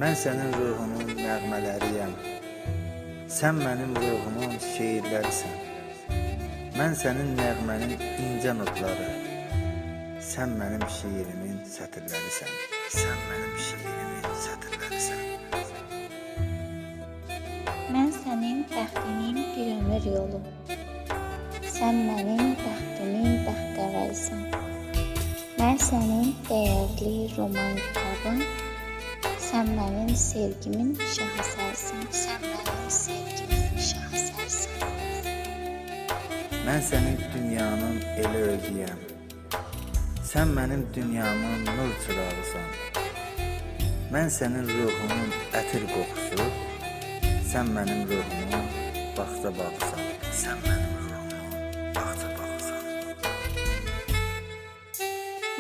Mən sənin ruhunun nəğmələriyəm. Sən mənim ruhumun şeirlərisən. Mən sənin nəğmənin incə notları. Sən mənim şeirimin sətirlərisən. Sən mənim şeirimin sətirlərisən. Mən sənin bəxtimin bir ömür yolu. Sən mənim bəxtimin bəxtəvərisən. Mən sənin dəyərli roman kitabın. Sən mənim sevgimin şahesərsən. Sən mənim sevgimin şahesərsən. Mən sənin dünyanın elə özüyəm. Sən mənim dünyamın nur çırağısan. Mən sənin ruhumun ətir qoxusu. Sən mənim ruhumun bağça bağısan. Sən mənim ruhumun bağça bağısan.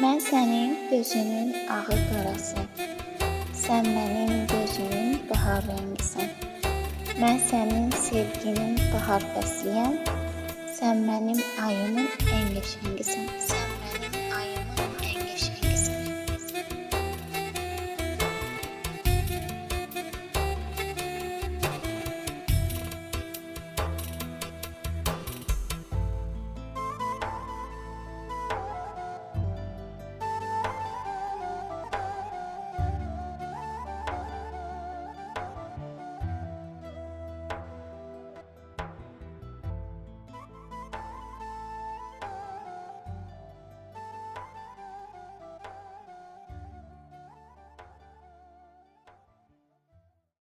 Mən sənin gözünün ağı qarası. Sən mənim gözümün bahar rəngisən. Mən sənin sevginin bahar fəsliyəm. Sən mənim ayımın ən qəşəngisən.